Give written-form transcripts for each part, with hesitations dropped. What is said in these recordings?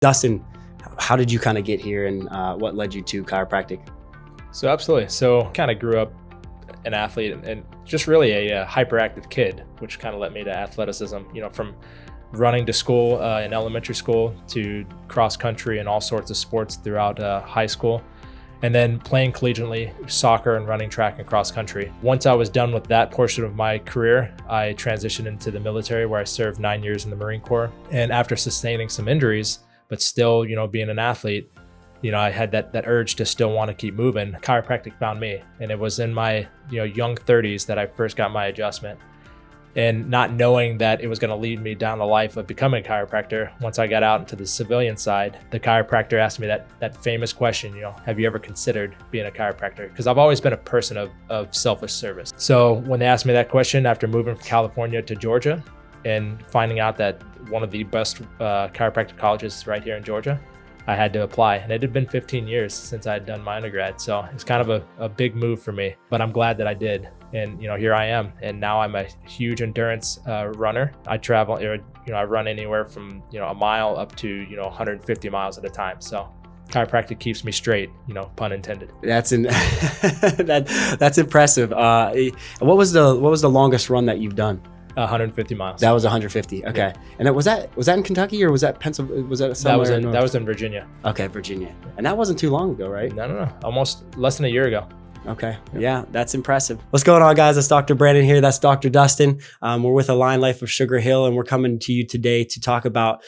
Dustin, how did you kind of get here, and what led you to chiropractic? So absolutely. So kind of grew up an athlete and just really a hyperactive kid, which kind of led me to athleticism, from running to school in elementary school to cross country and all sorts of sports throughout high school. And then playing collegiately, soccer and running track and cross country. Once I was done with that portion of my career, I transitioned into the military where I served 9 years in the Marine Corps. And after sustaining some injuries, but still, being an athlete, I had that urge to still want to keep moving. Chiropractic found me, and it was in my young 30s that I first got my adjustment. And not knowing that it was going to lead me down the life of becoming a chiropractor, once I got out into the civilian side, the chiropractor asked me that famous question, have you ever considered being a chiropractor? Because I've always been a person of selfish service. So when they asked me that question after moving from California to Georgia and finding out that one of the best chiropractic colleges is right here in Georgia, I had to apply. And it had been 15 years since I had done my undergrad. So it's kind of a big move for me, but I'm glad that I did. And, here I am. And now I'm a huge endurance runner. I travel, I run anywhere from, a mile up to, 150 miles at a time. So chiropractic keeps me straight, pun intended. That's that's impressive. What was the longest run that you've done? 150 miles. That was 150. Okay. Yeah. And was that in Kentucky, or was that Pennsylvania? Was that somewhere? That was in Virginia. Okay, Virginia. And that wasn't too long ago, right? No. Almost less than a year ago. Okay. Yeah, that's impressive. What's going on, guys? It's Dr. Brandon here. That's Dr. Dustin. We're with Align Life of Sugar Hill, and we're coming to you today to talk about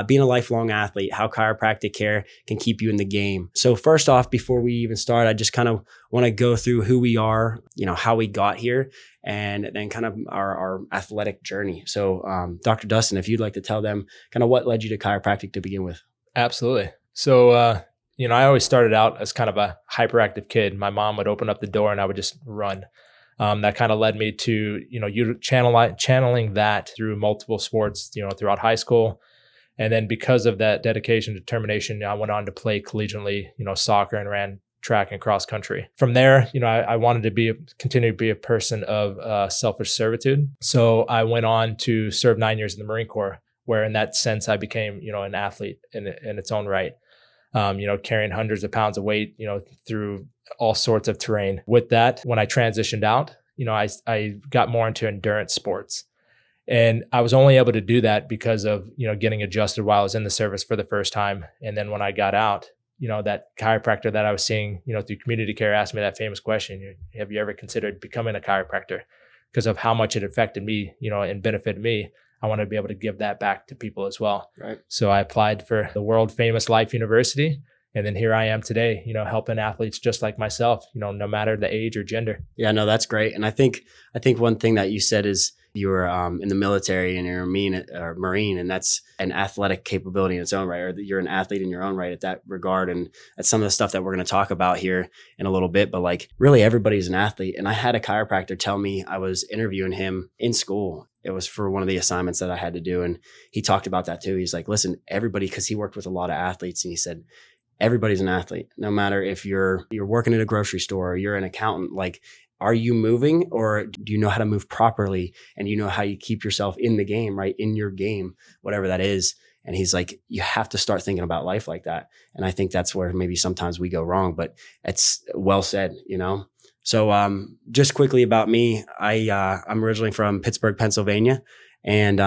being a lifelong athlete, how chiropractic care can keep you in the game. So first off, before we even start, I just kind of want to go through who we are, how we got here, and then kind of our athletic journey. So Dr. Dustin, if you'd like to tell them kind of what led you to chiropractic to begin with. Absolutely. So, I always started out as kind of a hyperactive kid. My mom would open up the door and I would just run. That kind of led me to, channeling that through multiple sports, throughout high school. And then because of that dedication, determination, I went on to play collegiately, soccer, and ran track and cross country. From there, I wanted to continue to be a person of selfish servitude. So I went on to serve 9 years in the Marine Corps, where in that sense, I became, an athlete in its own right. Carrying hundreds of pounds of weight, through all sorts of terrain. With that, when I transitioned out, I got more into endurance sports. And I was only able to do that because of, getting adjusted while I was in the service for the first time. And then when I got out, that chiropractor that I was seeing, through community care asked me that famous question, have you ever considered becoming a chiropractor? Because of how much it affected me, and benefited me. I want to be able to give that back to people as well. Right. So I applied for the world famous Life University. And then here I am today, helping athletes just like myself, no matter the age or gender. Yeah, no, that's great. And I think one thing that you said is you were in the military and you're a Marine, and that's an athletic capability in its own right, or you're an athlete in your own right at that regard. And that's some of the stuff that we're going to talk about here in a little bit. But like really everybody's an athlete. And I had a chiropractor tell me, I was interviewing him in school. It was for one of the assignments that I had to do. And he talked about that too. He's like, listen, everybody, because he worked with a lot of athletes, and he said, everybody's an athlete, no matter if you're working at a grocery store or you're an accountant. Like, are you moving, or do you know how to move properly? And you know how you keep yourself in the game, right? In your game, whatever that is. And he's like, you have to start thinking about life like that. And I think that's where maybe sometimes we go wrong, but it's well said, So just quickly about me, I'm originally from Pittsburgh, Pennsylvania. And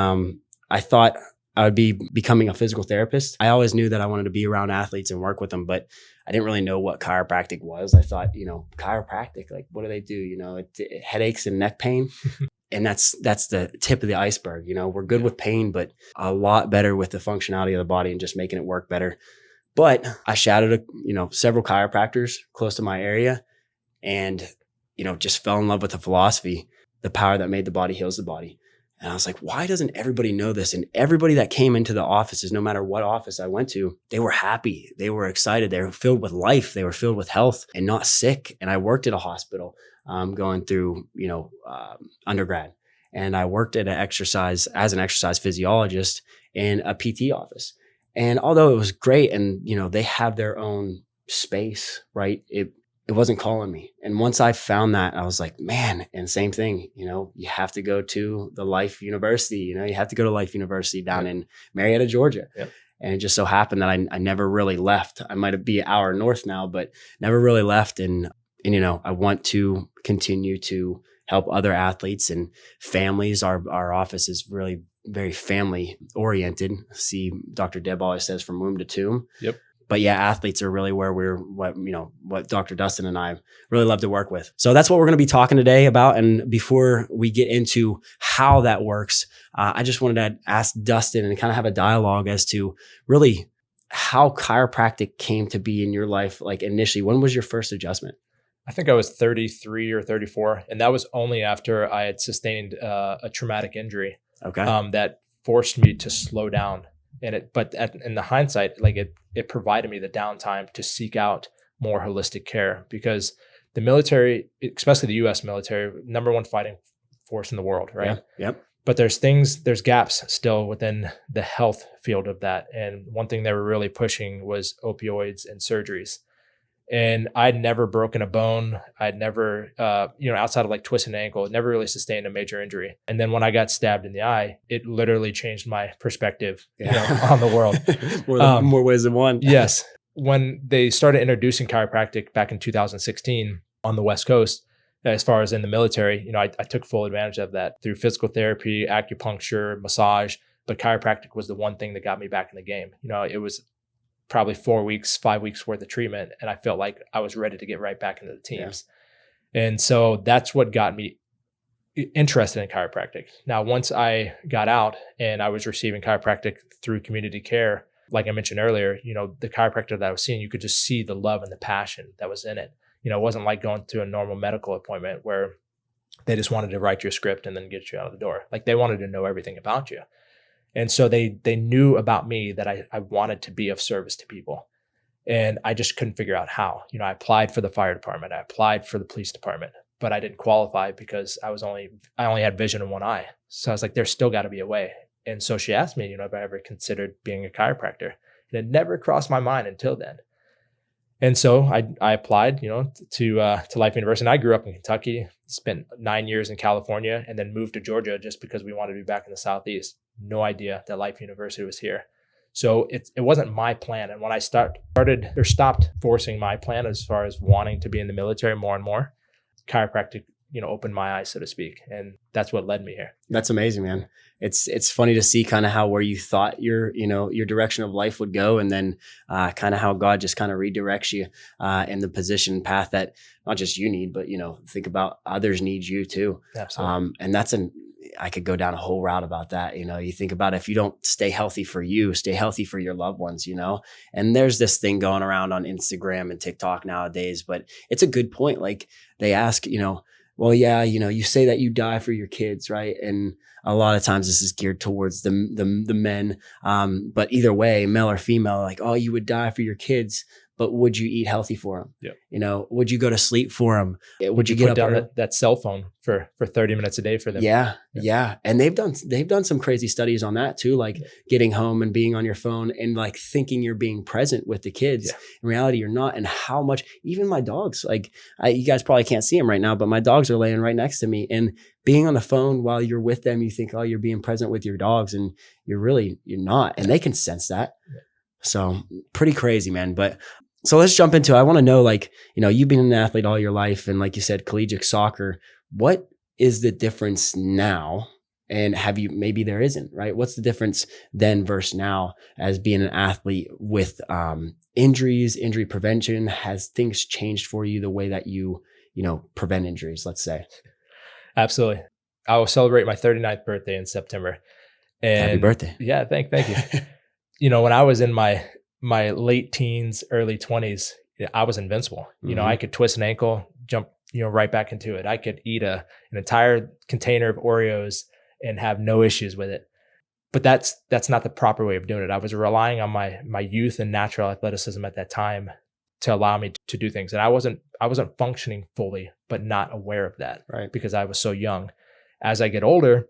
I thought I would be becoming a physical therapist. I always knew that I wanted to be around athletes and work with them, but I didn't really know what chiropractic was. I thought, chiropractic, like, what do they do? Headaches and neck pain. And that's the tip of the iceberg. We're good with pain, but a lot better with the functionality of the body and just making it work better. But I shadowed, several chiropractors close to my area, and, just fell in love with the philosophy, the power that made the body heals the body. And I was like, why doesn't everybody know this? And everybody that came into the offices, no matter what office I went to, they were happy. They were excited. They were filled with life. They were filled with health and not sick. And I worked at a hospital going through, undergrad. And I worked at as an exercise physiologist in a PT office. And although it was great and, they have their own space, right? It wasn't calling me. And once I found that, I was like, man, and same thing, you have to go to the Life University, you have to go to Life University down in Marietta, Georgia. Yep. And it just so happened that I never really left. I might be an hour north now, but never really left. And I want to continue to help other athletes and families. Our office is really very family oriented. See, Dr. Deb always says from womb to tomb. Yep. But yeah, athletes are really where what Dr. Dustin and I really love to work with. So that's what we're going to be talking today about. And before we get into how that works, I just wanted to ask Dustin and kind of have a dialogue as to really how chiropractic came to be in your life. Like initially, when was your first adjustment? I think I was 33 or 34. And that was only after I had sustained a traumatic injury. Okay. That forced me to slow down. But in the hindsight, like it provided me the downtime to seek out more holistic care, because the military, especially the U.S. military, number one fighting force in the world, right? Yeah. Yep. But there's gaps still within the health field of that. And one thing they were really pushing was opioids and surgeries. And I'd never broken a bone. I'd never, outside of like twisting an ankle, never really sustained a major injury. And then when I got stabbed in the eye, it literally changed my perspective on the world. More ways than one. Yes. When they started introducing chiropractic back in 2016 on the West Coast, as far as in the military, I took full advantage of that through physical therapy, acupuncture, massage. But chiropractic was the one thing that got me back in the game. It was probably 4 weeks, 5 weeks worth of treatment. And I felt like I was ready to get right back into the teams. Yeah. And so that's what got me interested in chiropractic. Now, once I got out and I was receiving chiropractic through community care, like I mentioned earlier, the chiropractor that I was seeing, you could just see the love and the passion that was in it. It wasn't like going to a normal medical appointment where they just wanted to write your script and then get you out of the door. Like they wanted to know everything about you. And so they knew about me that I wanted to be of service to people. And I just couldn't figure out how. I applied for the fire department. I applied for the police department, but I didn't qualify because I only had vision in one eye. So I was like, there's still got to be a way. And so she asked me, if I ever considered being a chiropractor. And it never crossed my mind until then. And so I applied, to Life University. And I grew up in Kentucky, spent 9 years in California, and then moved to Georgia just because we wanted to be back in the Southeast. No idea that Life University was here. So it wasn't my plan. And when I stopped forcing my plan as far as wanting to be in the military more and more, chiropractic, opened my eyes, so to speak. And that's what led me here. That's amazing, man. It's funny to see kind of how where you thought your direction of life would go, and then kind of how God just kind of redirects you in the position path that not just you need, but think about others need you too. Absolutely. And I could go down a whole route about that. You think about if you don't stay healthy for you, stay healthy for your loved ones, and there's this thing going around on Instagram and TikTok nowadays, but it's a good point. Like they ask, well, yeah, you say that you die for your kids, right? And a lot of times this is geared towards the men. But either way, male or female, like, oh, you would die for your kids, but would you eat healthy for them? Yeah. Would you go to sleep for them? Would you put get up down that cell phone for 30 minutes a day for them? Yeah. And they've done some crazy studies on that too, like getting home and being on your phone and like thinking you're being present with the kids. Yeah. In reality, you're not. And how much, even my dogs, like you guys probably can't see them right now, but my dogs are laying right next to me, and being on the phone while you're with them, you think, oh, you're being present with your dogs, and you're not. And they can sense that. Yeah. So pretty crazy, man. But so let's jump into, I want to know, like, you've been an athlete all your life, and like you said, collegiate soccer, what is the difference now? And maybe there isn't, right? What's the difference then versus now as being an athlete with injuries, injury prevention? Has things changed for you the way that you prevent injuries, let's say? Absolutely. I will celebrate my 39th birthday in September. And happy birthday. Yeah, thank you. When I was in my late teens, early 20s, I was invincible. Mm-hmm. I could twist an ankle, jump, right back into it. I could eat an entire container of Oreos and have no issues with it. But that's not the proper way of doing it. I was relying on my youth and natural athleticism at that time to allow me to do things. And I wasn't functioning fully, but not aware of that, right? Because I was so young. As I get older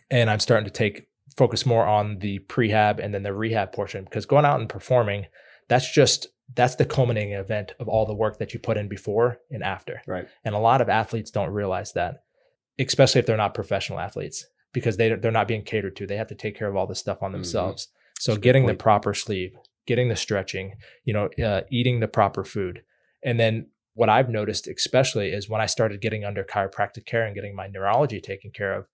and I'm starting to focus more on the prehab and then the rehab portion, because going out and performing, that's the culminating event of all the work that you put in before and after. Right. And a lot of athletes don't realize that, especially if they're not professional athletes, because they're not being catered to. They have to take care of all this stuff on themselves. So That's a good getting the point. proper sleep, getting the stretching, eating the proper food. And then what I've noticed, especially, is when I started getting under chiropractic care and getting my neurology taken care of,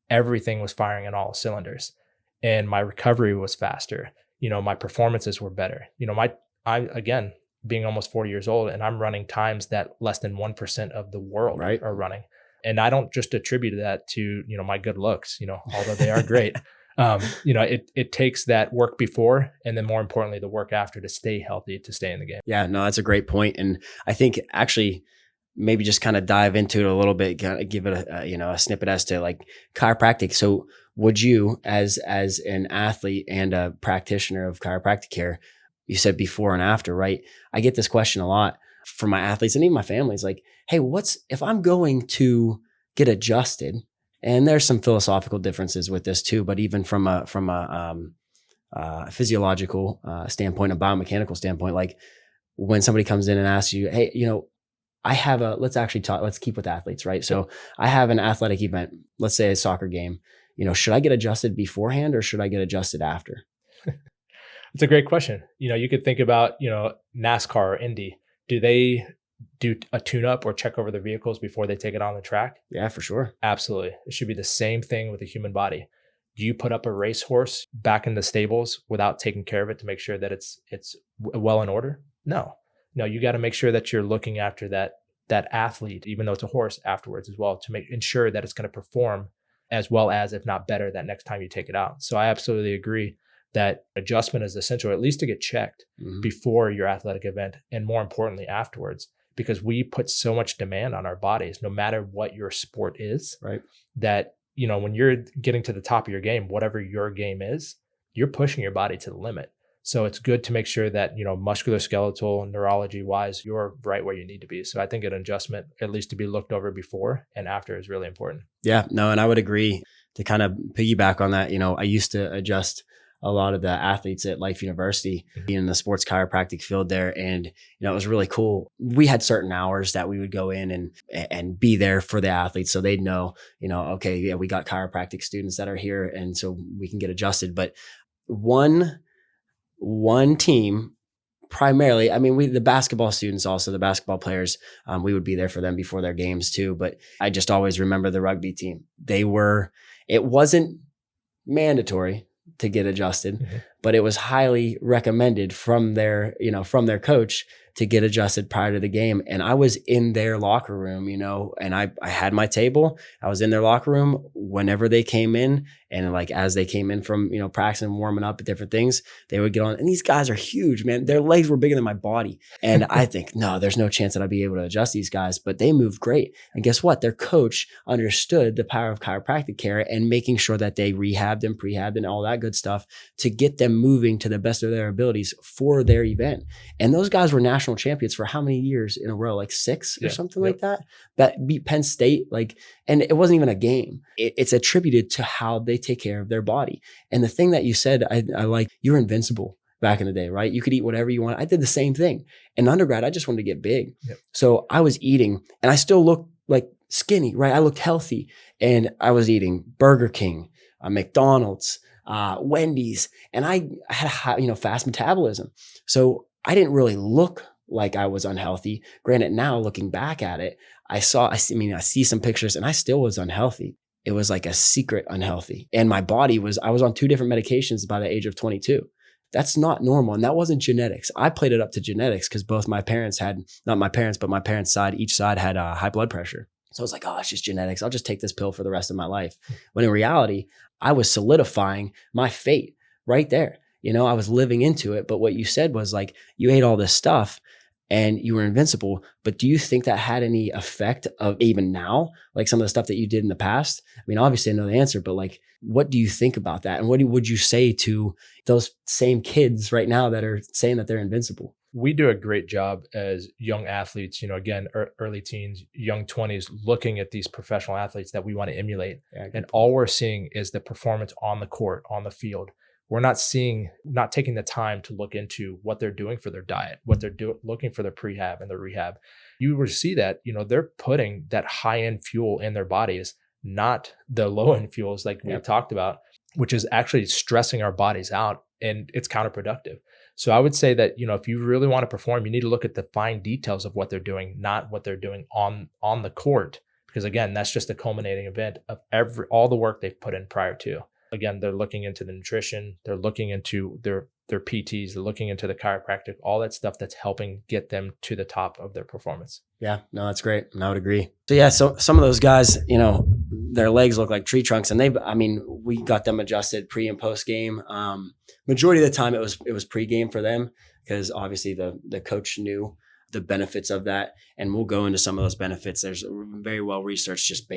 everything was firing on all cylinders and my recovery was faster. My performances were better. Again, being almost 40 years old and I'm running times that less than 1% of the world Right. are running. And I don't just attribute that to, my good looks, although they are great. It takes that work before and then more importantly, the work after to stay healthy, to stay in the game. Yeah, no, that's a great point. And I think actually maybe just kind of dive into it a little bit, kind of give it a snippet as to like chiropractic. So would you as an athlete and a practitioner of chiropractic care, you said before and after, right? I get this question a lot from my athletes and even my families like, hey, what's if I'm going to get adjusted? And there's some philosophical differences with this too, but even from a physiological standpoint, a biomechanical standpoint, like when somebody comes in and asks you, hey, let's keep with athletes, right? So I have an athletic event, let's say a soccer game, should I get adjusted beforehand or should I get adjusted after? It's a great question. You could think about, NASCAR or Indy. Do they do a tune up or check over their vehicles before they take it on the track? Yeah, for sure. Absolutely. It should be the same thing with the human body. Do you put up a racehorse back in the stables without taking care of it to make sure that it's well in order? No. No, you got to make sure that you're looking after that athlete, even though it's a horse, afterwards as well, to ensure that it's going to perform as well as, if not better, that next time you take it out. So I absolutely agree that adjustment is essential, at least to get checked before your athletic event, and more importantly afterwards, because we put so much demand on our bodies, no matter what your sport is, Right. that when you're getting to the top of your game, whatever your game is, you're pushing your body to the limit. So it's good to make sure that, musculoskeletal, neurology wise, you're right where you need to be. So I think an adjustment, at least to be looked over before and after, is really important. Yeah, no, and I would agree. To kind of piggyback on that, I used to adjust a lot of the athletes at Life University, being in the sports chiropractic field there. And, it was really cool. We had certain hours that we would go in and be there for the athletes. So they'd know, okay, yeah, we got chiropractic students that are here. And so we can get adjusted. But one team primarily, I mean, the basketball students, also the basketball players, we would be there for them before their games too. But I just always remember the rugby team. It wasn't mandatory to get adjusted, but it was highly recommended from their coach to get adjusted prior to the game. And I was in their locker room, and I had my table. I was in their locker room whenever they came in, and like as they came in from practicing and warming up at different things, they would get on. And these guys are huge, man. Their legs were bigger than my body, and I think no, there's no chance that I'd be able to adjust these guys. But they moved great, and guess what? Their coach understood the power of chiropractic care and making sure that they rehabbed and prehabbed and all that good stuff to get them moving to the best of their abilities for their event. And those guys were national champions for how many years in a row? Like 6 or something like that beat Penn State. And it wasn't even a game. It's attributed to how they take care of their body. And the thing that you said, I like, you're invincible back in the day, right? You could eat whatever you want. I did the same thing. In undergrad, I just wanted to get big. So I was eating and I still looked like skinny, right? I looked healthy and I was eating Burger King, McDonald's, Wendy's, and I had a fast metabolism. So I didn't really look like I was unhealthy. Granted, now looking back at it, I see some pictures and I still was unhealthy. It was like a secret unhealthy. And my body I was on 2 different medications by the age of 22. That's not normal. And that wasn't genetics. I played it up to genetics because both my parents had, not my parents, but my parents' side, each side had high blood pressure. So I was like, oh, it's just genetics. I'll just take this pill for the rest of my life. When in reality, I was solidifying my fate right there. I was living into it. But what you said was like, you ate all this stuff and you were invincible. But do you think that had any effect of even now, like some of the stuff that you did in the past? I mean, obviously I know the answer, but like, what do you think about that? And would you say to those same kids right now that are saying that they're invincible? We do a great job as young athletes, again, early teens, young 20s, looking at these professional athletes that we want to emulate. Yeah, and all we're seeing is the performance on the court, on the field. We're not taking the time to look into what they're doing for their diet, what they're looking for their prehab and their rehab. You will see that, they're putting that high-end fuel in their bodies, not the low-end fuels like we talked about. which is actually stressing our bodies out, and it's counterproductive. So I would say that, if you really want to perform, you need to look at the fine details of what they're doing, not what they're doing on the court, because again, that's just a culminating event of all the work they've put in prior to. Again, they're looking into the nutrition, they're looking into their PTs, they're looking into the chiropractic, all that stuff that's helping get them to the top of their performance. Yeah, no, that's great. I would agree. So yeah, so some of those guys, their legs look like tree trunks, and we got them adjusted pre and post game. Majority of the time it was pre-game for them, because obviously the coach knew the benefits of that, and we'll go into some of those benefits. There's very well researched just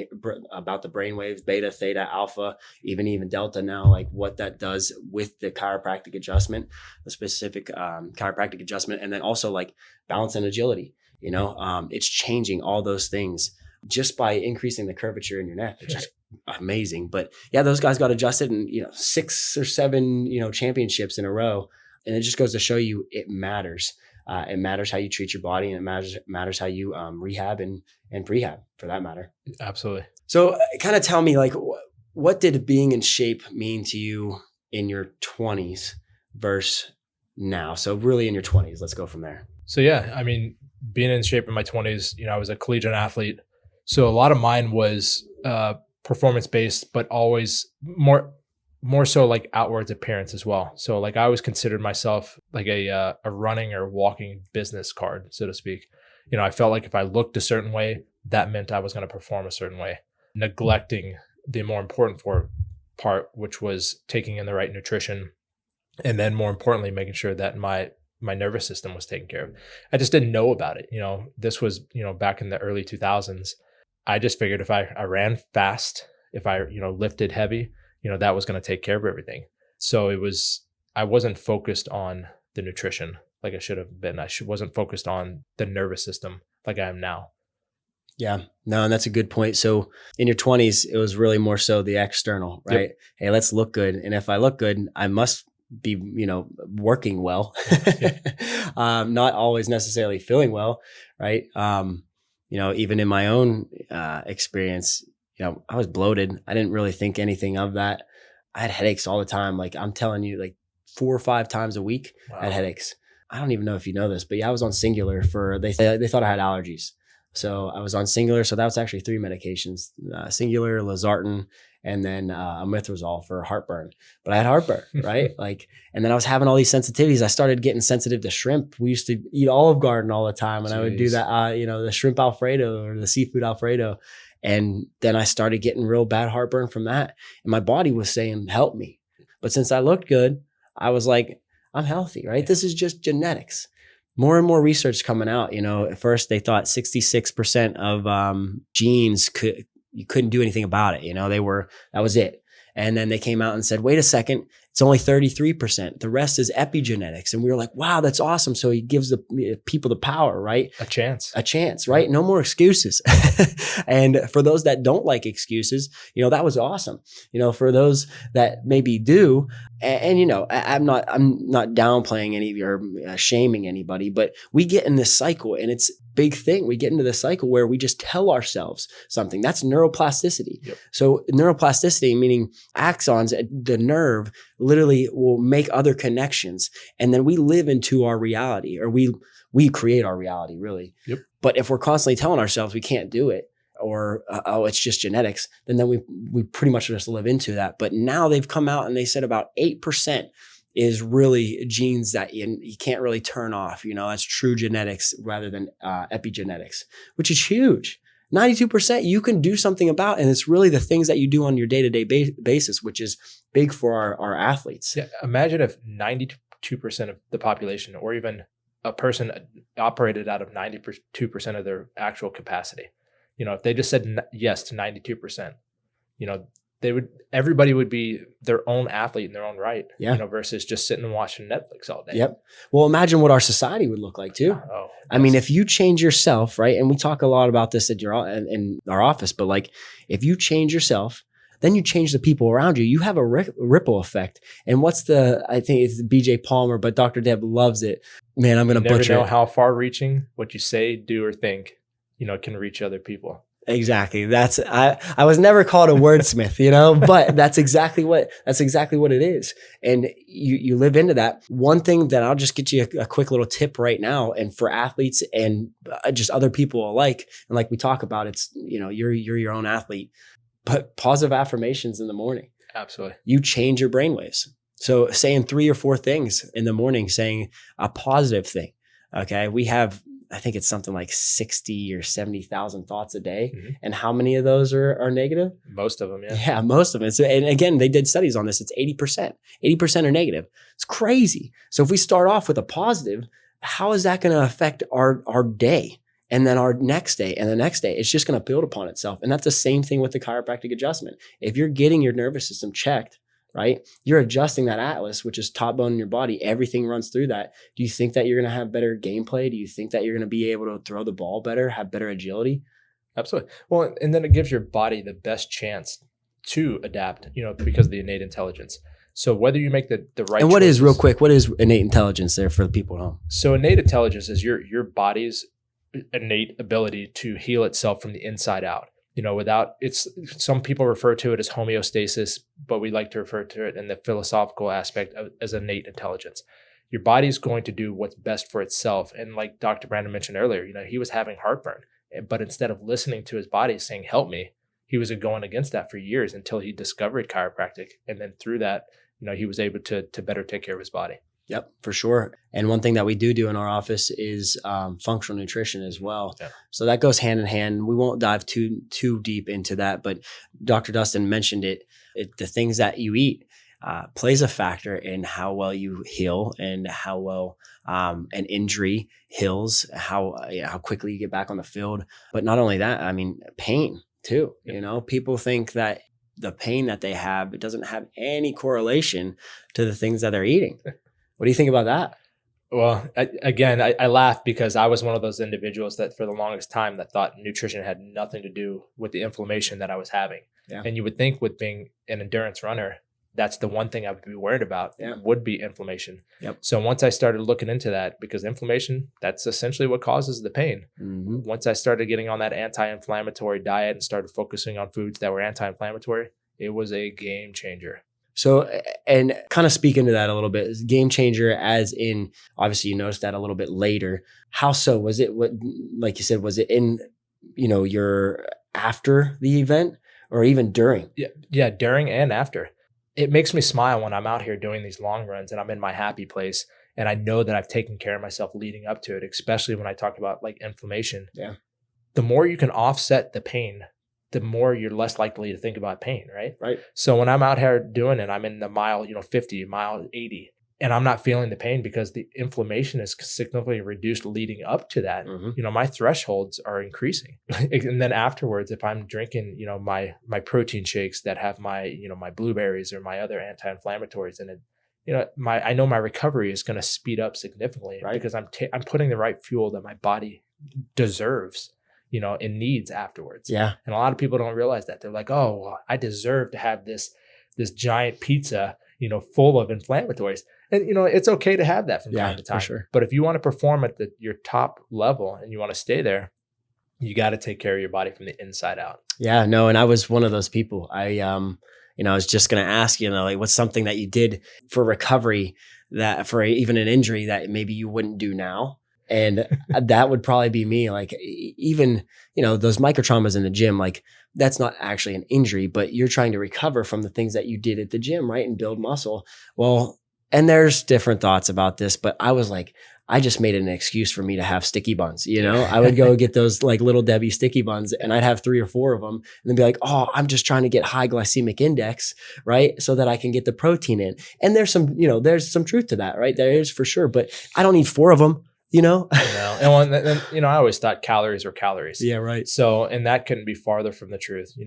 about the brain waves, beta, theta, alpha, even delta now, like what that does with the chiropractic adjustment, the specific chiropractic adjustment, and then also like balance and agility. It's changing all those things just by increasing the curvature in your neck, which is amazing. But yeah, those guys got adjusted, and 6 or 7 championships in a row, and it just goes to show you it matters. It matters how you treat your body, and it matters how you rehab and prehab, for that matter. Absolutely. So kind of tell me, like, what did being in shape mean to you in your 20s versus now? So really in your 20s, let's go from there. So yeah, I mean, being in shape in my 20s, I was a collegiate athlete. So a lot of mine was performance-based, but always more so like outwards appearance as well. So like I always considered myself like a running or walking business card, so to speak. I felt like if I looked a certain way, that meant I was going to perform a certain way, neglecting the more important part, which was taking in the right nutrition, and then more importantly, making sure that my nervous system was taken care of. I just didn't know about it. This was, back in the early 2000s. I just figured if I ran fast, if I, lifted heavy, that was going to take care of everything. So I wasn't focused on the nutrition like I should have been. Wasn't focused on the nervous system like I am now. Yeah, no, and that's a good point. So in your 20s, it was really more so the external, right? Yep. Hey, let's look good. And if I look good, I must be, working well, not always necessarily feeling well, right? Even in my own experience, I was bloated. I didn't really think anything of that. I had headaches all the time. Like I'm telling you, like 4 or 5 times a week, wow. I had headaches. I don't even know if you know this, but yeah, I was on Singular they thought I had allergies. So I was on Singular. So that was actually 3 medications, Singular, Losartan, and then omeprazole for heartburn. But I had heartburn, right? And then I was having all these sensitivities. I started getting sensitive to shrimp. We used to eat Olive Garden all the time, and I would do that, the shrimp Alfredo or the seafood Alfredo. And then I started getting real bad heartburn from that. And my body was saying, help me. But since I looked good, I was like, I'm healthy, right? This is just genetics. More and more research coming out. At first they thought 66% of genes you couldn't do anything about it. That was it. And then they came out and said, wait a second, it's only 33%. The rest is epigenetics. And we were like, wow, that's awesome. So he gives the people the power, right? A chance, right? No more excuses. And for those that don't like excuses, that was awesome. For those that maybe do, and I'm not downplaying any or shaming anybody, but we get in this cycle, and it's a big thing. We get into this cycle where we just tell ourselves something. That's neuroplasticity. Yep. So neuroplasticity, meaning axons, the nerve literally will make other connections, and then we live into our reality, or we create our reality, really. Yep. But if we're constantly telling ourselves we can't do it, or it's just genetics, then we pretty much just live into that. But now they've come out and they said about 8% is really genes that you can't really turn off. That's true genetics rather than epigenetics, which is huge. 92% you can do something about, and it's really the things that you do on your day-to-day basis, which is big for our athletes. Yeah, imagine if 92% of the population, or even a person, operated out of 92% of their actual capacity. If they just said yes to 92%, everybody would be their own athlete in their own right, versus just sitting and watching Netflix all day. Yep. Well, imagine what our society would look like too. Oh, I mean, if you change yourself, right? And we talk a lot about this in our office, but like if you change yourself, then you change the people around you. You have a ripple effect. And I think it's BJ Palmer, but Dr. Deb loves it. Man, I'm going to butcher it. You never know how far reaching what you say, do, or think, can reach other people. Exactly. I was never called a wordsmith, but that's exactly what it is. And you live into that. One thing that I'll just get you a quick little tip right now, and for athletes and just other people alike, and like we talk about, it's you're your own athlete, but positive affirmations in the morning. Absolutely. You change your brainwaves. So saying 3 or 4 things in the morning, saying a positive thing. Okay. We have, I think it's something like 60 or 70,000 thoughts a day. Mm-hmm. And how many of those are negative? Most of them. Yeah. Yeah, most of them. So, and again, they did studies on this. It's 80%. 80% are negative. It's crazy. So if we start off with a positive, how is that going to affect our day? And then our next day and the next day? It's just going to build upon itself. And that's the same thing with the chiropractic adjustment. If you're getting your nervous system checked, right? You're adjusting that atlas, which is top bone in your body. Everything runs through that. Do you think that you're going to have better gameplay? Do you think that you're going to be able to throw the ball better, have better agility? Absolutely. Well, and then it gives your body the best chance to adapt, because of the innate intelligence. So whether you make the right and what choices, is real quick, what is innate intelligence there for the people at home? So innate intelligence is your body's innate ability to heal itself from the inside out. Some people refer to it as homeostasis, but we like to refer to it in the philosophical aspect as innate intelligence. Your body's going to do what's best for itself. And like Dr. Brandon mentioned earlier, he was having heartburn, but instead of listening to his body saying, help me, he was going against that for years until he discovered chiropractic. And then through that, he was able to better take care of his body. Yep, for sure. And one thing that we do in our office is functional nutrition as well. Yeah. So that goes hand in hand. We won't dive too deep into that, but Dr. Dustin mentioned it. The things that you eat plays a factor in how well you heal and how well an injury heals, how quickly you get back on the field. But not only that, I mean, pain too. Yeah. People think that the pain that they have, it doesn't have any correlation to the things that they're eating. What do you think about that? Well, I laugh because I was one of those individuals that for the longest time that thought nutrition had nothing to do with the inflammation that I was having. Yeah. And you would think with being an endurance runner, that's the one thing I would be worried about would be inflammation. Yep. So once I started looking into that, because inflammation, that's essentially what causes the pain. Mm-hmm. Once I started getting on that anti-inflammatory diet and started focusing on foods that were anti-inflammatory, it was a game changer. So, and kind of speak into that a little bit, game changer as in, obviously you noticed that a little bit later. How so? Was it like you said, was it in, your after the event or even during? Yeah, during and after. It makes me smile when I'm out here doing these long runs and I'm in my happy place and I know that I've taken care of myself leading up to it, especially when I talk about like inflammation. Yeah. The more you can offset the pain, the more you're less likely to think about pain, right? Right. So when I'm out here doing it, I'm in the mile, 50, mile 80, and I'm not feeling the pain because the inflammation is significantly reduced leading up to that. Mm-hmm. My thresholds are increasing. And then afterwards, if I'm drinking, my protein shakes that have my, my blueberries or my other anti-inflammatories in it, I know my recovery is going to speed up significantly, right? Because I'm putting the right fuel that my body deserves. It needs afterwards. Yeah. And a lot of people don't realize that. They're like, oh, well, I deserve to have this giant pizza, full of inflammatories. And, it's okay to have that from time to time. For sure. But if you want to perform at your top level and you want to stay there, you got to take care of your body from the inside out. Yeah, no. And I was one of those people. I was just going to ask, like what's something that you did for recovery that for even an injury that maybe you wouldn't do now? And that would probably be me. Like even, those microtraumas in the gym, like that's not actually an injury, but you're trying to recover from the things that you did at the gym, right? And build muscle. Well, and there's different thoughts about this, but I was like, I just made it an excuse for me to have sticky buns. I would go get those like Little Debbie sticky buns and I'd have 3 or 4 of them and then be like, oh, I'm just trying to get high glycemic index, right? So that I can get the protein in. And there's some truth to that, right? There is for sure, but I don't need 4 of them. I know. And I always thought calories were calories. Yeah, right. So, and that couldn't be farther from the truth.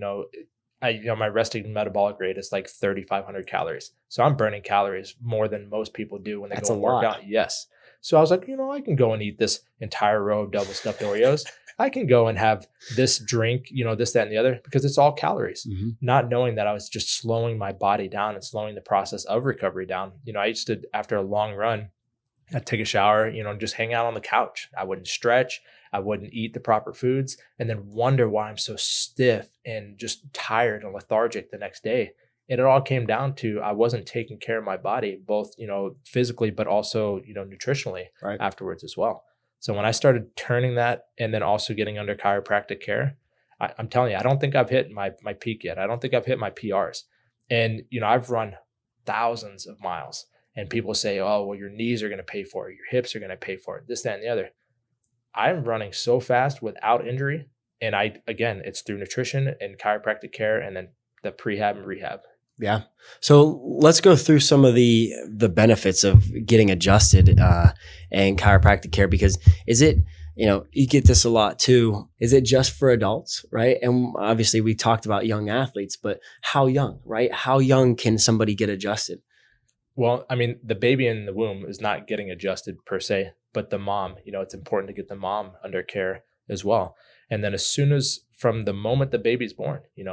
My resting metabolic rate is like 3,500 calories. So I'm burning calories more than most people do when they go and work out. Yes. So I was like, I can go and eat this entire row of double stuffed Oreos. I can go and have this drink, this, that, and the other, because it's all calories. Mm-hmm. Not knowing that I was just slowing my body down and slowing the process of recovery down. I used to, after a long run, I'd take a shower, just hang out on the couch. I wouldn't stretch. I wouldn't eat the proper foods, and then wonder why I'm so stiff and just tired and lethargic the next day. And it all came down to I wasn't taking care of my body, both, physically, but also, nutritionally Right. afterwards as well. So when I started turning that and then also getting under chiropractic care, I'm telling you, I don't think I've hit my peak yet. I don't think I've hit my PRs. And, I've run thousands of miles, and people say, oh, well, your knees are going to pay for it. Your hips are going to pay for it, this, that, and the other. I'm running so fast without injury. And again, it's through nutrition and chiropractic care and then the prehab and rehab. Yeah. So let's go through some of the benefits of getting adjusted and chiropractic care, because is it, you get this a lot too. Is it just for adults, right? And obviously we talked about young athletes, but how young, right? How young can somebody get adjusted? Well, I mean, the baby in the womb is not getting adjusted per se, but the mom, it's important to get the mom under care as well. And then as soon as from the moment the baby's born, I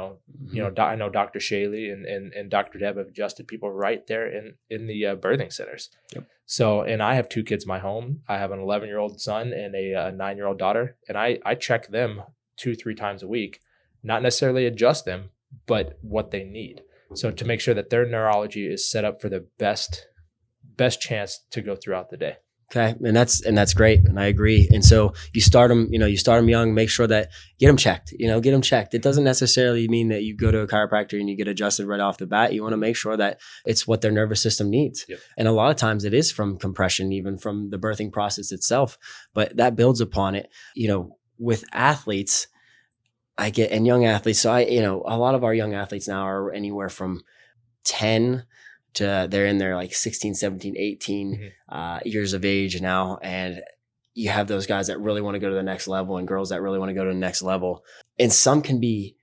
know Dr. Shaley and Dr. Deb have adjusted people right there in the birthing centers. Yep. So, and I have two kids in my home. I have an 11-year-old son and a 9-year-old daughter. And I check them 2-3 times a week, not necessarily adjust them, but what they need. So to make sure that their neurology is set up for the best chance to go throughout the day. Okay. And that's great. And I agree. And so you start them young, make sure that get them checked. It doesn't necessarily mean that you go to a chiropractor and you get adjusted right off the bat. You want to make sure that it's what their nervous system needs. Yep. And a lot of times it is from compression, even from the birthing process itself, but that builds upon it, with athletes. And young athletes. So a lot of our young athletes now are anywhere from 10 to they're in their like 16, 17, 18 years of age now. And you have those guys that really want to go to the next level and girls that really want to go to the next level. And some can be,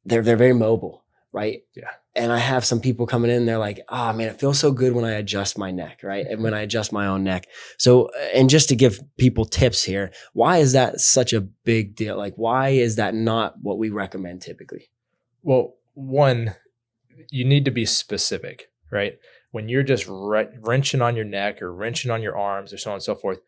they're very mobile, right? Yeah. And I have some people coming in, they're like, oh man, it feels so good when I adjust my neck, right? And when I adjust my own neck. So, and just to give people tips here, why is that such a big deal? Like, why is that not what we recommend typically? Well, one, you need to be specific, right? When you're just wrenching on your neck or wrenching on your arms or so on and so forth,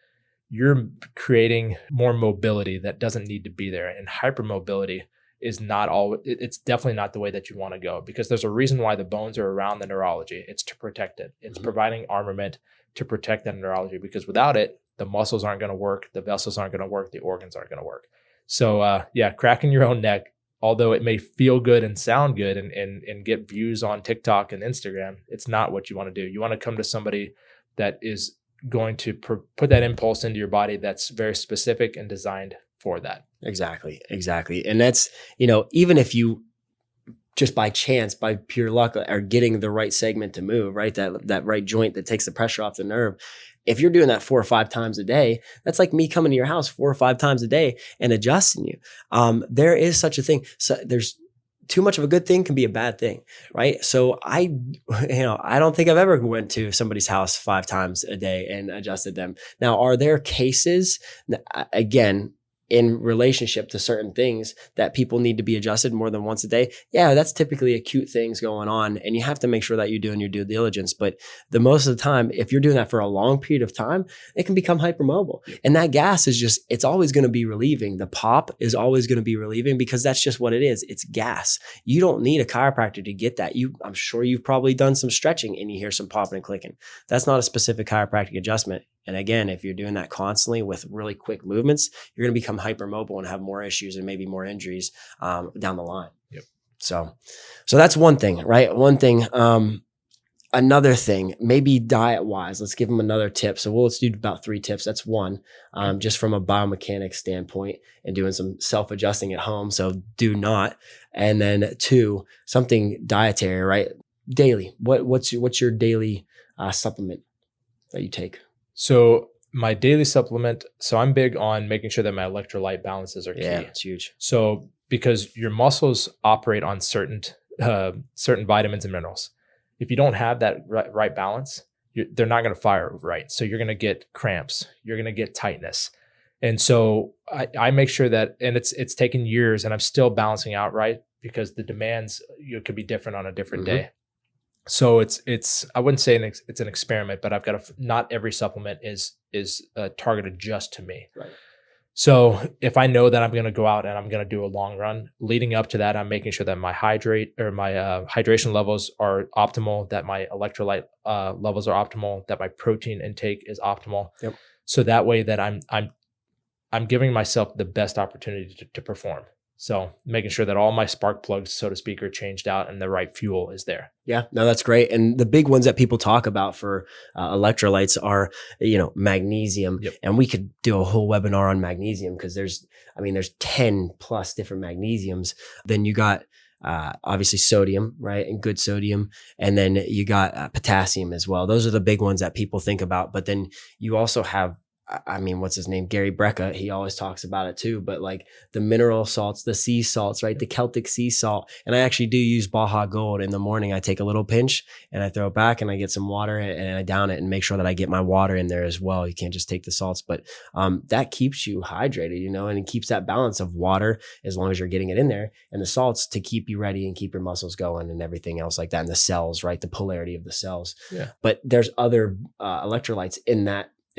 you're creating more mobility that doesn't need to be there. And hypermobility is it's definitely not the way that you want to go, because there's a reason why the bones are around the neurology. It's to protect it. It's providing armament to protect that neurology, because without it, the muscles aren't going to work, the vessels aren't going to work, the organs aren't going to work. So cracking your own neck, although it may feel good and sound good and get views on TikTok and Instagram, it's not what you want to do. You want to come to somebody that is going to put that impulse into your body that's very specific and designed for that. Exactly. And that's, even if you just by chance, by pure luck, are getting the right segment to move, right? That right joint that takes the pressure off the nerve. If you're doing that 4 or 5 times a day, that's like me coming to your house 4 or 5 times a day and adjusting you. There is such a thing. So there's too much of a good thing can be a bad thing, right? So I don't think I've ever went to somebody's house 5 times a day and adjusted them. Now, are there cases, again, in relationship to certain things that people need to be adjusted more than once a day? Yeah, that's typically acute things going on, and you have to make sure that you're doing your due diligence. But the most of the time, if you're doing that for a long period of time, it can become hypermobile. And that gas is it's always going to be relieving. The pop is always going to be relieving, because that's just what it is. It's gas. You don't need a chiropractor to get that. I'm sure you've probably done some stretching and you hear some popping and clicking. That's not a specific chiropractic adjustment. And again, if you're doing that constantly with really quick movements, you're going to become hypermobile and have more issues and maybe more injuries down the line. Yep. So that's one thing, right? One thing. Another thing, maybe diet wise, let's give them another tip. So let's do about 3 tips. That's one, just from a biomechanics standpoint and doing some self-adjusting at home. So do not. And then 2, something dietary, right? Daily. What's your daily supplement that you take? So my daily supplement, so I'm big on making sure that my electrolyte balances are key. Yeah, it's huge. So because your muscles operate on certain vitamins and minerals. If you don't have that right balance, they're not going to fire right. So you're going to get cramps. You're going to get tightness. And so I make sure that, and it's taken years and I'm still balancing out right, because the demands could be different on a different day. So it's I wouldn't say it's an experiment, but I've got not every supplement is targeted just to me. Right. So if I know that I'm going to go out and I'm going to do a long run, leading up to that, I'm making sure that my hydration levels are optimal, that my electrolyte levels are optimal, that my protein intake is optimal. Yep. So that way that I'm giving myself the best opportunity to perform. So making sure that all my spark plugs, so to speak, are changed out and the right fuel is there. Yeah, no, that's great. And the big ones that people talk about for electrolytes are, magnesium. Yep. And we could do a whole webinar on magnesium because there's 10 plus different magnesiums. Then you got obviously sodium, right? And good sodium. And then you got potassium as well. Those are the big ones that people think about. But then you also have, what's his name? Gary Brecka. He always talks about it too, but like the mineral salts, the sea salts, right? The Celtic sea salt. And I actually do use Baja Gold in the morning. I take a little pinch and I throw it back and I get some water and I down it and make sure that I get my water in there as well. You can't just take the salts, but that keeps you hydrated, and it keeps that balance of water as long as you're getting it in there, and the salts to keep you ready and keep your muscles going and everything else like that. And the cells, right? The polarity of the cells. Yeah. But there's other electrolytes in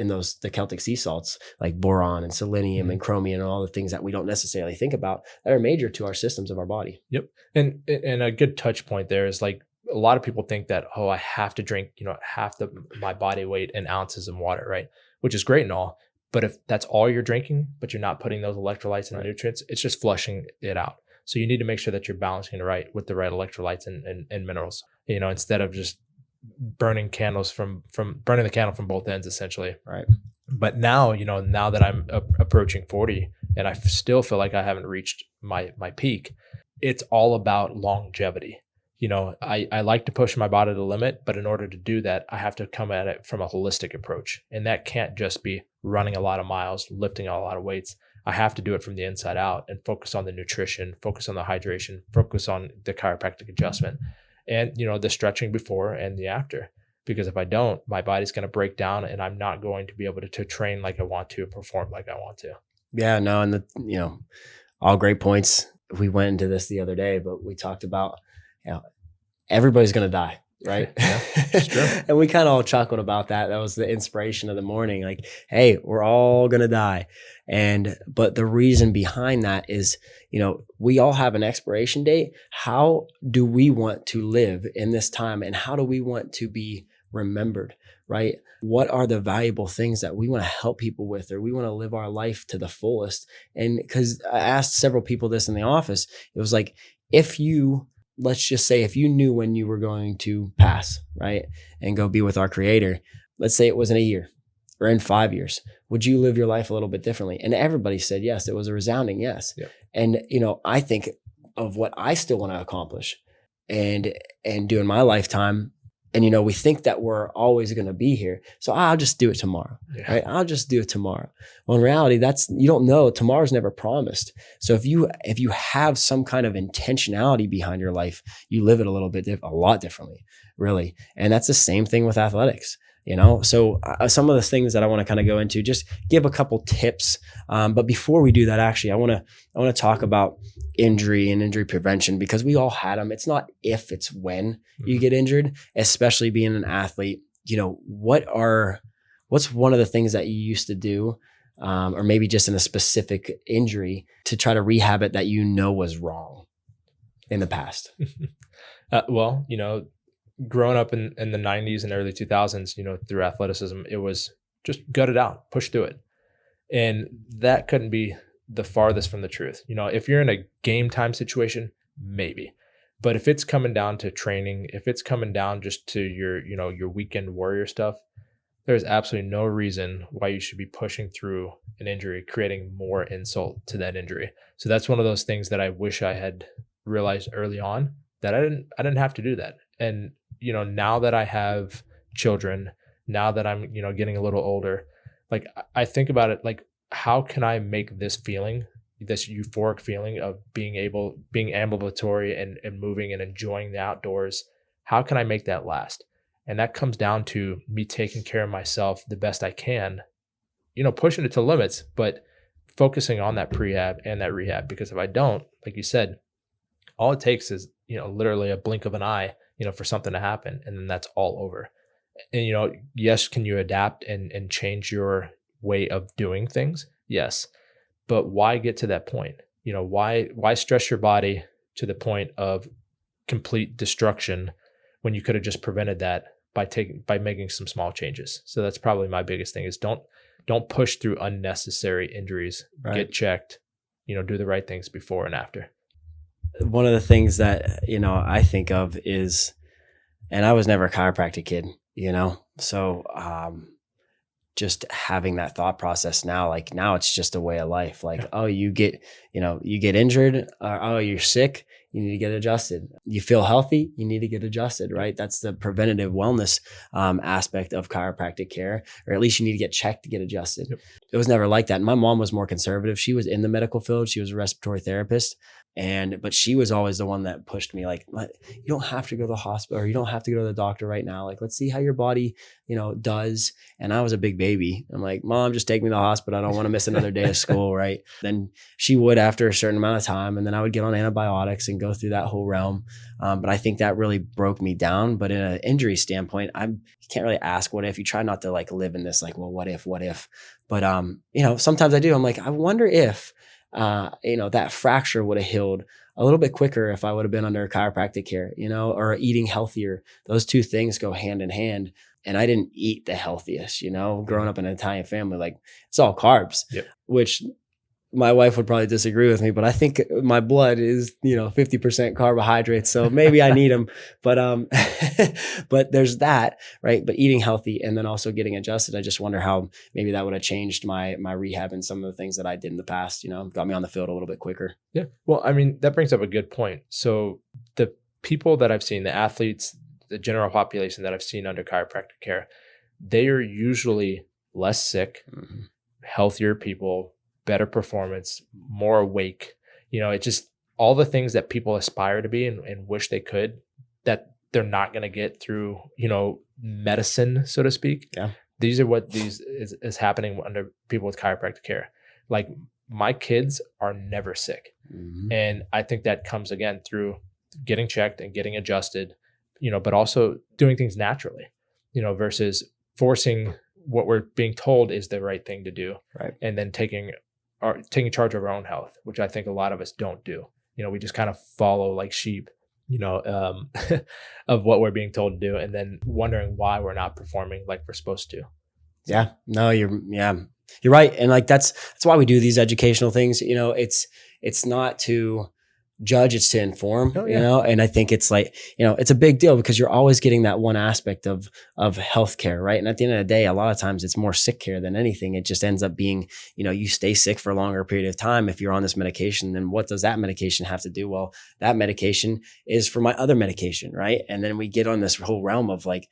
the Celtic sea salts, like boron and selenium and chromium and all the things that we don't necessarily think about that are major to our systems of our body. Yep. And a good touch point there is like a lot of people think that, I have to drink, half my body weight in ounces of water, right? Which is great and all. But if that's all you're drinking, but you're not putting those electrolytes and Right. nutrients, it's just flushing it out. So you need to make sure that you're balancing it right with the right electrolytes and minerals, instead of just burning the candle from both ends, essentially. Right. But now, now that I'm approaching 40 and I still feel like I haven't reached my peak, it's all about longevity. I like to push my body to the limit, but in order to do that, I have to come at it from a holistic approach. And that can't just be running a lot of miles, lifting a lot of weights. I have to do it from the inside out and focus on the nutrition, focus on the hydration, focus on the chiropractic adjustment, and the stretching before and the after. Because if I don't, my body's going to break down and I'm not going to be able to train like I want to, perform like I want to. Yeah, no. And all great points. We went into this the other day, but we talked about, everybody's going to die. Right. Yeah, it's true. And we kind of all chuckled about that. That was the inspiration of the morning. Like, hey, we're all going to die. But the reason behind that is, we all have an expiration date. How do we want to live in this time? And how do we want to be remembered? Right? What are the valuable things that we want to help people with, or we want to live our life to the fullest? And because I asked several people this in the office, it was like, let's just say if you knew when you were going to pass, right, and go be with our Creator, let's say it was in a year or in 5 years, would you live your life a little bit differently? And everybody said yes. It was a resounding yes. Yeah. And, I think of what I still want to accomplish and do in my lifetime. And, we think that we're always going to be here. So I'll just do it tomorrow, right? I'll just do it tomorrow. Well, in reality, you don't know. Tomorrow's never promised. So if you have some kind of intentionality behind your life, you live it a lot differently, really. And that's the same thing with athletics. So some of the things that I want to kind of go into, just give a couple tips. But before we do that, actually, I want to talk about injury and injury prevention, because we all had them. It's not if, it's when you get injured, especially being an athlete. What's one of the things that you used to do, or maybe just in a specific injury, to try to rehab it that was wrong in the past? Well, growing up in the 90s and early 2000s, through athleticism, it was just gut it out, push through it. And that couldn't be the farthest from the truth. If you're in a game time situation, maybe. But if it's coming down to training, if it's coming down just to your weekend warrior stuff, there's absolutely no reason why you should be pushing through an injury, creating more insult to that injury. So that's one of those things that I wish I had realized early on, that I didn't have to do that. And now that I have children, now that I'm, getting a little older, like I think about it, like, how can I make this feeling, this euphoric feeling of being ambulatory and moving and enjoying the outdoors, how can I make that last? And that comes down to me taking care of myself the best I can, pushing it to limits, but focusing on that prehab and that rehab. Because if I don't, like you said, all it takes is, literally a blink of an eye, for something to happen, and then that's all over. And, yes, can you adapt and change your way of doing things? Yes. but why get to that point? Why stress your body to the point of complete destruction when you could have just prevented that by making some small changes? So that's probably my biggest thing is don't push through unnecessary injuries. Right. Get checked, do the right things before and after. One of the things that, I think of is, and I was never a chiropractic kid, so just having that thought process now, like now it's just a way of life. Like, oh, you get injured, or oh, you're sick, you need to get adjusted. You feel healthy, you need to get adjusted, right? That's the preventative wellness aspect of chiropractic care, or at least you need to get checked to get adjusted. Yep. It was never like that. My mom was more conservative. She was in the medical field. She was a respiratory therapist. But she was always the one that pushed me, like, you don't have to go to the hospital, or you don't have to go to the doctor right now. Like, let's see how your body, does. And I was a big baby. I'm like, Mom, just take me to the hospital. I don't want to miss another day of school. Right. Then she would after a certain amount of time. And then I would get on antibiotics and go through that whole realm. But I think that really broke me down. But in an injury standpoint, you can't really ask what if. You try not to like live in this, like, well, what if? But, sometimes I do. I'm like, I wonder if, that fracture would have healed a little bit quicker if I would have been under chiropractic care, or eating healthier. Those two things go hand in hand. And I didn't eat the healthiest, growing up in an Italian family, like it's all carbs, yep. Which my wife would probably disagree with me, but I think my blood is, 50% carbohydrates. So maybe I need them, but, but there's that, right? But eating healthy and then also getting adjusted. I just wonder how maybe that would have changed my rehab and some of the things that I did in the past, got me on the field a little bit quicker. Yeah. Well, I mean, that brings up a good point. So the people that I've seen, the athletes, the general population that I've seen under chiropractic care, they are usually less sick, mm-hmm. healthier people, better performance, more awake. It just all the things that people aspire to be and wish they could, that they're not going to get through, medicine, so to speak. Yeah. These are what is happening under people with chiropractic care. Like my kids are never sick. Mm-hmm. And I think that comes again through getting checked and getting adjusted, but also doing things naturally, versus forcing what we're being told is the right thing to do. Right. And then taking charge of our own health, which I think a lot of us don't do. We just kind of follow like sheep, of what we're being told to do, and then wondering why we're not performing like we're supposed to. Yeah, no, you're right. And like, that's why we do these educational things. It's not to judge, it's to inform, and I think it's like, it's a big deal because you're always getting that one aspect of healthcare, right? And at the end of the day, a lot of times it's more sick care than anything. It just ends up being, you stay sick for a longer period of time. If you're on this medication, then what does that medication have to do? Well, that medication is for my other medication, right? And then we get on this whole realm of like,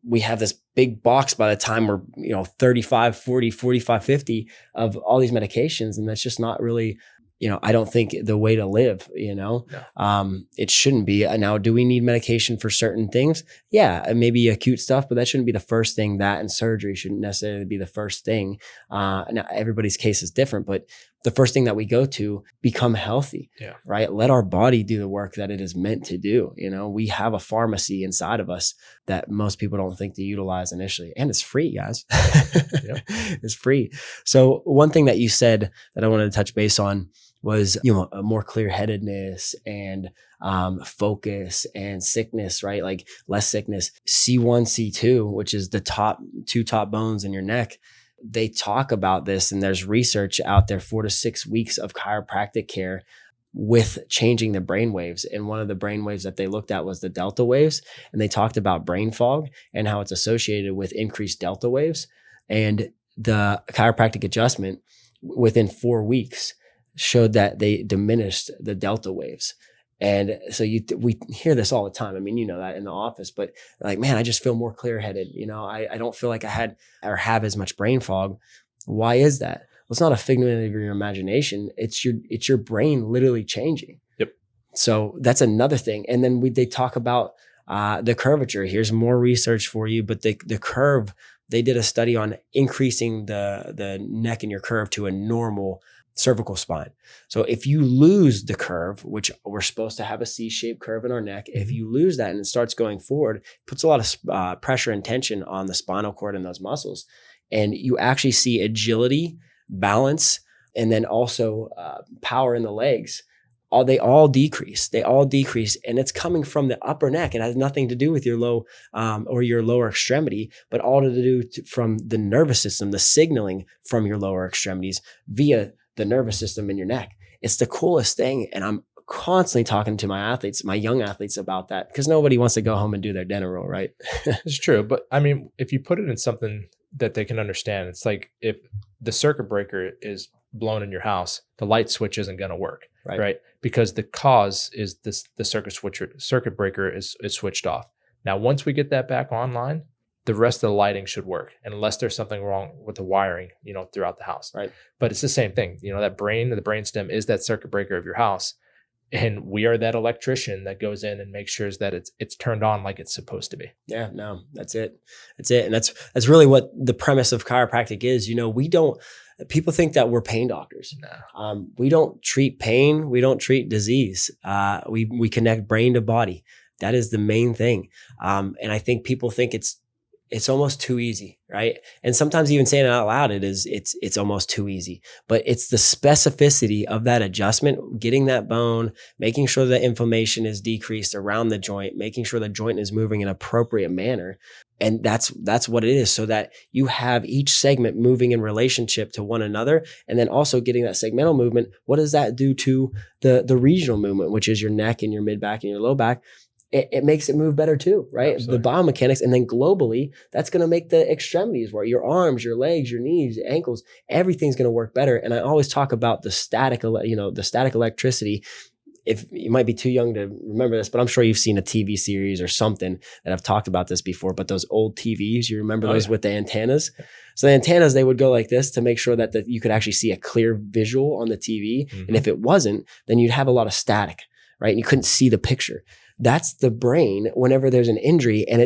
we have this big box by the time we're, 35, 40, 45, 50 of all these medications. And that's just not really, I don't think the way to live, No. It shouldn't be. Now, do we need medication for certain things? Yeah, maybe acute stuff, but that shouldn't be the first thing. That and surgery shouldn't necessarily be the first thing. Now, everybody's case is different, but the first thing that we go to, become healthy, right? Let our body do the work that it is meant to do. We have a pharmacy inside of us that most people don't think to utilize initially. And it's free, guys. It's free. So one thing that you said that I wanted to touch base on was, a more clear-headedness and focus and sickness, right? Like less sickness. C1, C2, which is the two top bones in your neck. They talk about this, and there's research out there, 4 to 6 weeks of chiropractic care with changing the brain waves. And one of the brain waves that they looked at was the delta waves. And they talked about brain fog and how it's associated with increased delta waves. And the chiropractic adjustment within 4 weeks showed that they diminished the delta waves. And so we hear this all the time. I mean, that in the office, but like, man, I just feel more clear-headed. I don't feel like I had or have as much brain fog. Why is that? Well, it's not a figment of your imagination. It's your brain literally changing. Yep. So that's another thing. And then they talk about the curvature. Here's more research for you, but the curve, they did a study on increasing the neck in your curve to a normal cervical spine. So if you lose the curve, which we're supposed to have a C-shaped curve in our neck, if you lose that and it starts going forward, it puts a lot of pressure and tension on the spinal cord and those muscles. And you actually see agility, balance, and then also power in the legs, they all decrease. They all decrease, and it's coming from the upper neck. It has nothing to do with your low or your lower extremity, but all to do from the nervous system, the signaling from your lower extremities via the nervous system in your neck. It's the coolest thing, and I'm constantly talking to my athletes, my young athletes, about that, because nobody wants to go home and do their dental roll, right? It's true. But I mean, if you put it in something that they can understand, it's like if the circuit breaker is blown in your house, the light switch isn't going to work, right? Because the cause is the circuit breaker is switched off. Now, once we get that back online, the rest of the lighting should work, unless there's something wrong with the wiring, throughout the house. Right. But it's the same thing. The brainstem is that circuit breaker of your house. And we are that electrician that goes in and makes sure that it's turned on like it's supposed to be. Yeah, no, that's it. That's it. And that's really what the premise of chiropractic is. People think that we're pain doctors. No. We don't treat pain. We don't treat disease. We connect brain to body. That is the main thing. And I think people think it's almost too easy, right? And sometimes even saying it out loud, it's almost too easy. But it's the specificity of that adjustment, getting that bone, making sure the inflammation is decreased around the joint, making sure the joint is moving in an appropriate manner. And that's what it is, so that you have each segment moving in relationship to one another. And then also getting that segmental movement. What does that do to the regional movement, which is your neck and your mid back and your low back? It makes it move better too, right? Absolutely. The biomechanics. And then globally, that's going to make the extremities work. Your arms, your legs, your knees, your ankles, everything's going to work better. And I always talk about the static electricity. If you might be too young to remember this, but I'm sure you've seen a TV series or something that I've talked about this before, but those old TVs, you remember those with the antennas? So the antennas, they would go like this to make sure that you could actually see a clear visual on the TV. Mm-hmm. And if it wasn't, then you'd have a lot of static, right? And you couldn't see the picture. That's the brain whenever there's an injury and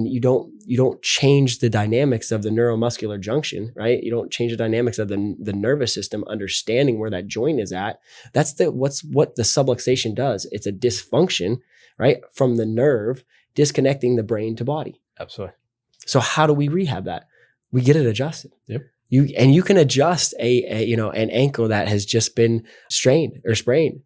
you don't change the dynamics of the neuromuscular junction, right? You don't change the dynamics of the nervous system, understanding where that joint is at. That's what the subluxation does. It's a dysfunction, right? From the nerve, disconnecting the brain to body. Absolutely. So how do we rehab that? We get it adjusted. Yep. You can adjust an ankle that has just been strained or sprained.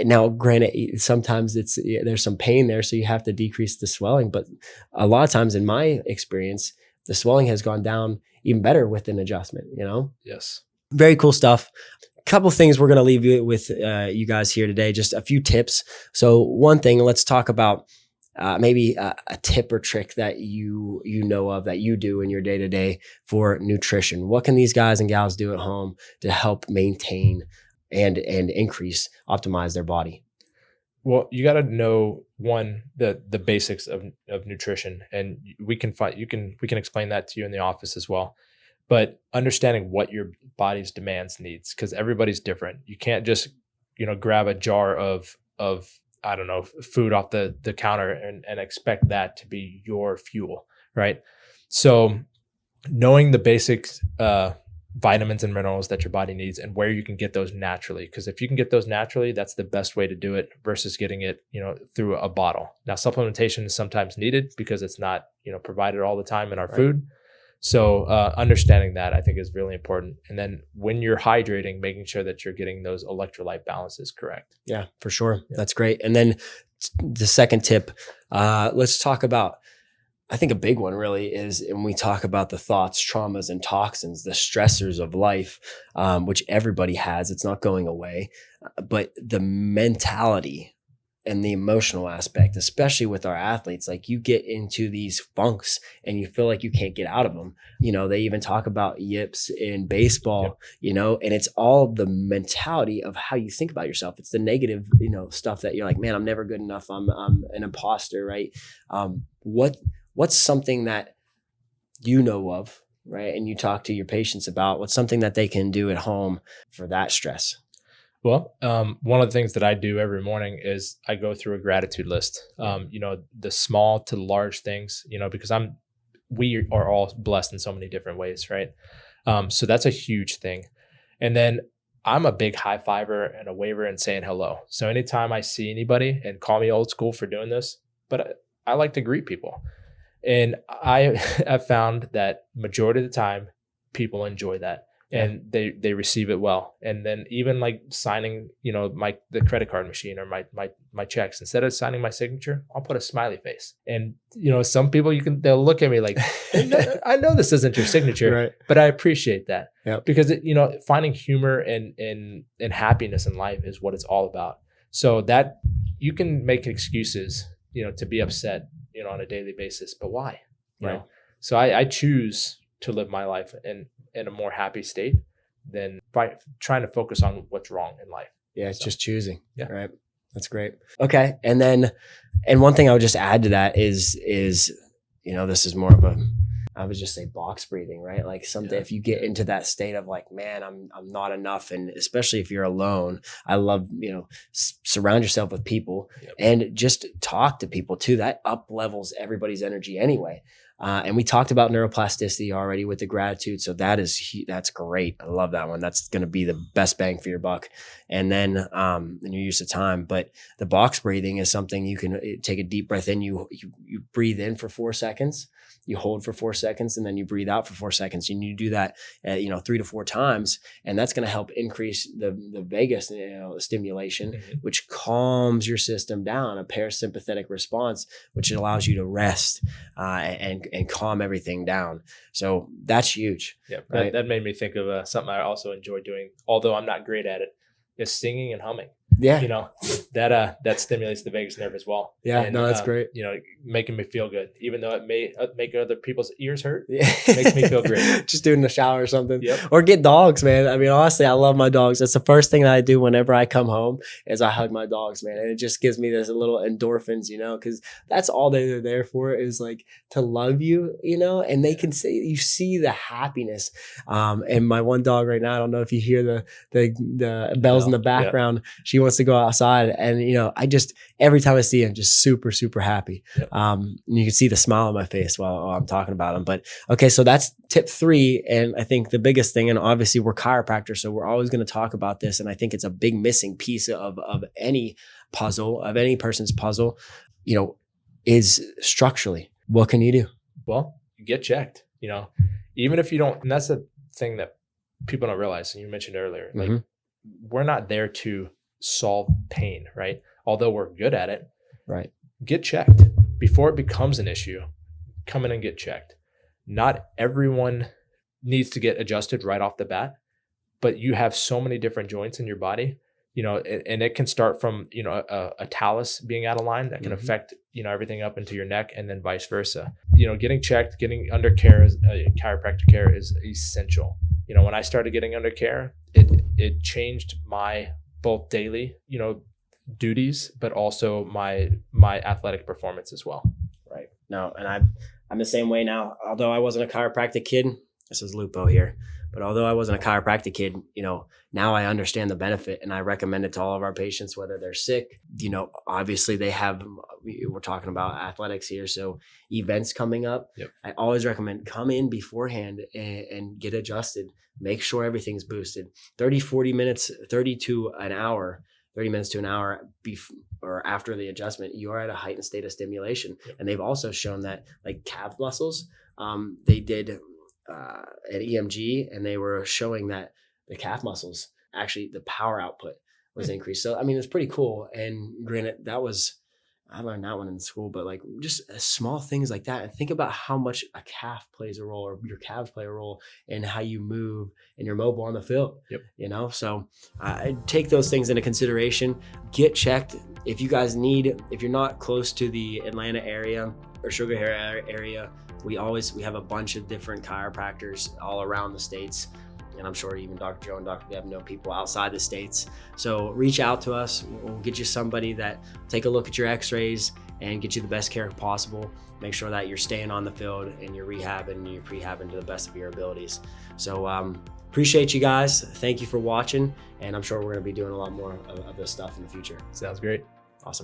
Now, granted, sometimes there's some pain there, so you have to decrease the swelling. But a lot of times, in my experience, the swelling has gone down even better with an adjustment. Yes, very cool stuff. A couple things we're going to leave you with, you guys here today. Just a few tips. So, one thing, let's talk about maybe a tip or trick that you know of that you do in your day to day for nutrition. What can these guys and gals do at home to help maintain and optimize their body? Well, you got to know the basics of nutrition, and we can explain that to you in the office as well. But understanding what your body's demands needs, because everybody's different. You can't just grab a jar of I don't know, food off the counter and expect that to be your fuel, right? So knowing the basics, vitamins and minerals that your body needs and where you can get those naturally. Because if you can get those naturally, that's the best way to do it versus getting it, through a bottle. Now, supplementation is sometimes needed because it's not, provided all the time in our food. So understanding that, I think, is really important. And then when you're hydrating, making sure that you're getting those electrolyte balances correct. Yeah, for sure. Yeah. That's great. And then the second tip, let's talk about, I think a big one really is when we talk about the thoughts, traumas, and toxins, the stressors of life, which everybody has. It's not going away, but the mentality and the emotional aspect, especially with our athletes, like you get into these funks and you feel like you can't get out of them. They even talk about yips in baseball, and it's all the mentality of how you think about yourself. It's the negative, stuff that you're like, man, I'm never good enough. I'm an imposter, right? What's something that you know of, right? And you talk to your patients about what's something that they can do at home for that stress? Well, one of the things that I do every morning is I go through a gratitude list, the small to large things, because we are all blessed in so many different ways, right? So that's a huge thing. And then I'm a big high fiver and a waver and saying hello. So anytime I see anybody, and call me old school for doing this, but I like to greet people. And I have found that majority of the time, people enjoy that. and they receive it well. And then even like signing, the credit card machine or my checks, instead of signing my signature, I'll put a smiley face. And some people they'll look at me like, I know this isn't your signature, Right. but I appreciate that. Yep. Because finding humor and happiness in life is what it's all about. So that you can make excuses, to be upset, on a daily basis, but why? Right. So I choose to live my life in a more happy state than trying to focus on what's wrong in life. Yeah, it's just choosing. Yeah. Right. That's great. Okay. And one thing I would just add to that is, this is more of I would just say box breathing, right? Like someday if you get into that state of like, man, I'm not enough. And especially if you're alone, I love, surround yourself with people and just talk to people too. That up levels everybody's energy anyway. And we talked about neuroplasticity already with the gratitude. So that's great. I love that one. That's going to be the best bang for your buck. And then, your use of time, but the box breathing is something you can take a deep breath in. You breathe in for 4 seconds, you hold for 4 seconds, and then you breathe out for 4 seconds. And you do that, 3 to 4 times. And that's going to help increase the vagus, stimulation, which calms your system down, a parasympathetic response, which allows you to rest, and calm everything down. So that's huge. Yeah. Right? That made me think of something I also enjoy doing, although I'm not great at it, is singing and humming. Yeah. That stimulates the vagus nerve as well. Yeah. And, no, that's great. Making me feel good, even though it may make other people's ears hurt. Yeah. Makes me feel great. Just doing the shower or something. Yep. Or get dogs, man. I mean, honestly, I love my dogs. That's the first thing that I do whenever I come home is I hug my dogs, man. And it just gives me this little endorphins, because that's all they're there for, is like to love you, and they can say, you see the happiness. And my one dog right now, I don't know if you hear the bells in the background. Yeah. She wants to go outside, and I just, every time I see him, just super, super happy. Yep. And you can see the smile on my face while I'm talking about him. But okay, so that's tip 3. And I think the biggest thing, and obviously we're chiropractors, so we're always going to talk about this. And I think it's a big missing piece of any puzzle, of any person's puzzle, is structurally, what can you do? Well, get checked, even if you don't, and that's the thing that people don't realize. And you mentioned earlier, like we're not there to solve pain, right? Although we're good at it, right? Get checked before it becomes an issue. Come in and get checked. Not everyone needs to get adjusted right off the bat, but you have so many different joints in your body, and it can start from, a talus being out of line that can affect, everything up into your neck, and then vice versa. Getting checked, getting under care, chiropractic care is essential. When I started getting under care, it changed my both daily, duties, but also my athletic performance as well. Right. No, and I'm the same way now. Although I wasn't a chiropractic kid, this is Lupo here, but although I wasn't a chiropractic kid, now I understand the benefit, and I recommend it to all of our patients, whether they're sick. Obviously we're talking about athletics here, so events coming up. Yep. I always recommend come in beforehand and get adjusted. Make sure everything's boosted. 30 minutes to an hour or after the adjustment, you are at a heightened state of stimulation. Yep. And they've also shown that like calf muscles, they did an EMG, and they were showing that the calf muscles, actually the power output was increased. So, I mean, it's pretty cool. And granted, I learned that one in school, but like just small things like that. And think about how much a calf plays a role, or your calves play a role in how you move and you're mobile on the field. Yep. So take those things into consideration. Get checked. If you guys if you're not close to the Atlanta area or Sugar Hill area, we have a bunch of different chiropractors all around the states. And I'm sure even Dr. Joe and Dr. Deb know people outside the states. So reach out to us. We'll get you somebody that take a look at your x-rays and get you the best care possible. Make sure that you're staying on the field and you're rehabbing and you're prehabbing to the best of your abilities. So appreciate you guys. Thank you for watching. And I'm sure we're going to be doing a lot more of this stuff in the future. Sounds great. Awesome.